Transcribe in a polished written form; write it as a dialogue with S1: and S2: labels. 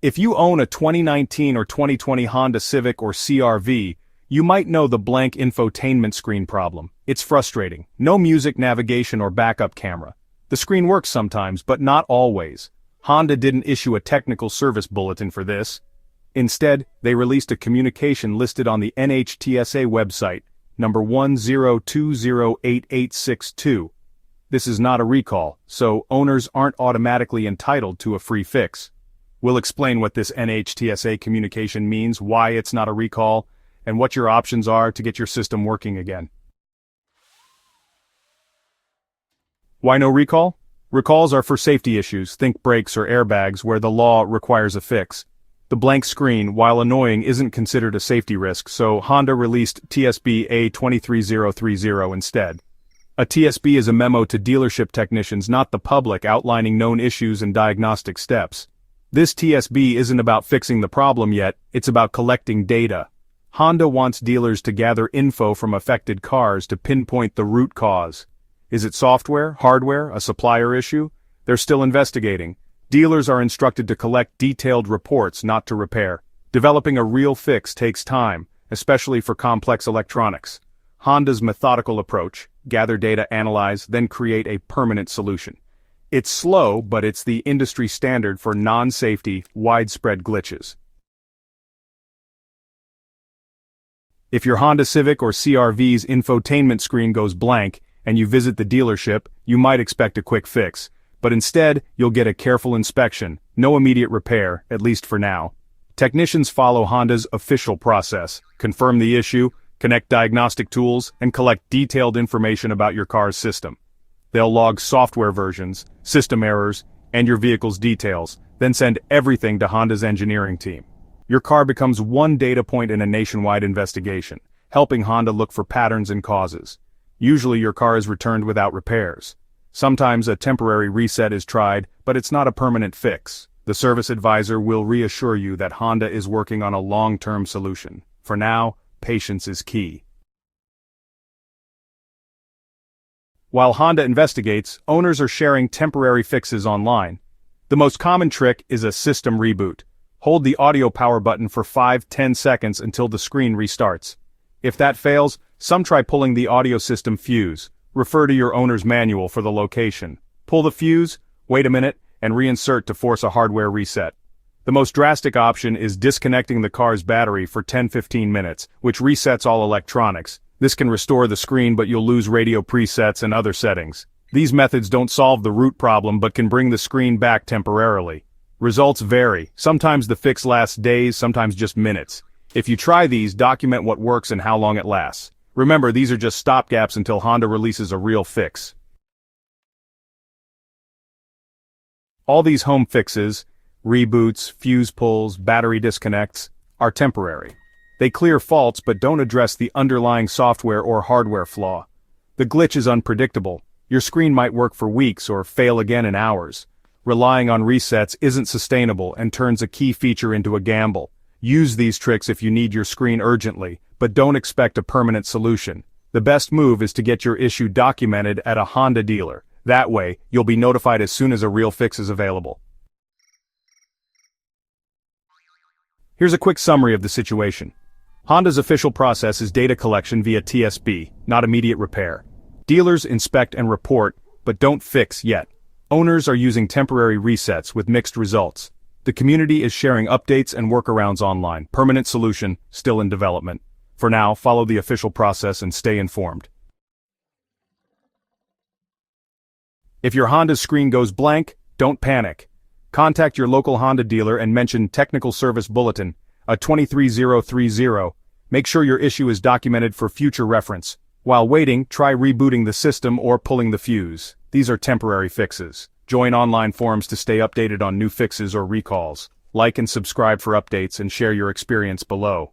S1: If you own a 2019 or 2020 Honda Civic or CR-V, you might know the blank infotainment screen problem. It's frustrating. No music, navigation, or backup camera. The screen works sometimes, but not always. Honda didn't issue a technical service bulletin for this. Instead, they released a communication listed on the NHTSA website, number 10208862. This is not a recall, so owners aren't automatically entitled to a free fix. We'll explain what this NHTSA communication means, why it's not a recall, and what your options are to get your system working again. Why no recall? Recalls are for safety issues, think brakes or airbags, where the law requires a fix. The blank screen, while annoying, isn't considered a safety risk, so Honda released TSB A23030 instead. A TSB is a memo to dealership technicians, not the public, outlining known issues and diagnostic steps. This TSB isn't about fixing the problem yet, it's about collecting data. Honda wants dealers to gather info from affected cars to pinpoint the root cause. Is it software, hardware, a supplier issue? They're still investigating. Dealers are instructed to collect detailed reports, not to repair. Developing a real fix takes time, especially for complex electronics. Honda's methodical approach: gather data, analyze, then create a permanent solution. It's slow, but it's the industry standard for non-safety, widespread glitches. If your Honda Civic or CR-V's infotainment screen goes blank, and you visit the dealership, you might expect a quick fix. But instead, you'll get a careful inspection, no immediate repair, at least for now. Technicians follow Honda's official process, confirm the issue, connect diagnostic tools, and collect detailed information about your car's system. They'll log software versions, system errors, and your vehicle's details, then send everything to Honda's engineering team. Your car becomes one data point in a nationwide investigation, helping Honda look for patterns and causes. Usually your car is returned without repairs. Sometimes a temporary reset is tried, but it's not a permanent fix. The service advisor will reassure you that Honda is working on a long-term solution. For now, patience is key. While Honda investigates, owners are sharing temporary fixes online. The most common trick is a system reboot. Hold the audio power button for 5-10 seconds until the screen restarts. If that fails, some try pulling the audio system fuse. Refer to your owner's manual for the location. Pull the fuse, wait a minute, and reinsert to force a hardware reset. The most drastic option is disconnecting the car's battery for 10-15 minutes, which resets all electronics. This can restore the screen, but you'll lose radio presets and other settings. These methods don't solve the root problem but can bring the screen back temporarily. Results vary. Sometimes the fix lasts days, sometimes just minutes. If you try these, document what works and how long it lasts. Remember, these are just stopgaps until Honda releases a real fix. All these home fixes, reboots, fuse pulls, battery disconnects, are temporary. They clear faults but don't address the underlying software or hardware flaw. The glitch is unpredictable. Your screen might work for weeks or fail again in hours. Relying on resets isn't sustainable and turns a key feature into a gamble. Use these tricks if you need your screen urgently, but don't expect a permanent solution. The best move is to get your issue documented at a Honda dealer. That way, you'll be notified as soon as a real fix is available. Here's a quick summary of the situation. Honda's official process is data collection via TSB, not immediate repair. Dealers inspect and report, but don't fix yet. Owners are using temporary resets with mixed results. The community is sharing updates and workarounds online. Permanent solution, still in development. For now, follow the official process and stay informed. If your Honda screen goes blank, don't panic. Contact your local Honda dealer and mention Technical Service Bulletin, a 23030. Make sure your issue is documented for future reference. While waiting, try rebooting the system or pulling the fuse. These are temporary fixes. Join online forums to stay updated on new fixes or recalls. Like and subscribe for updates and share your experience below.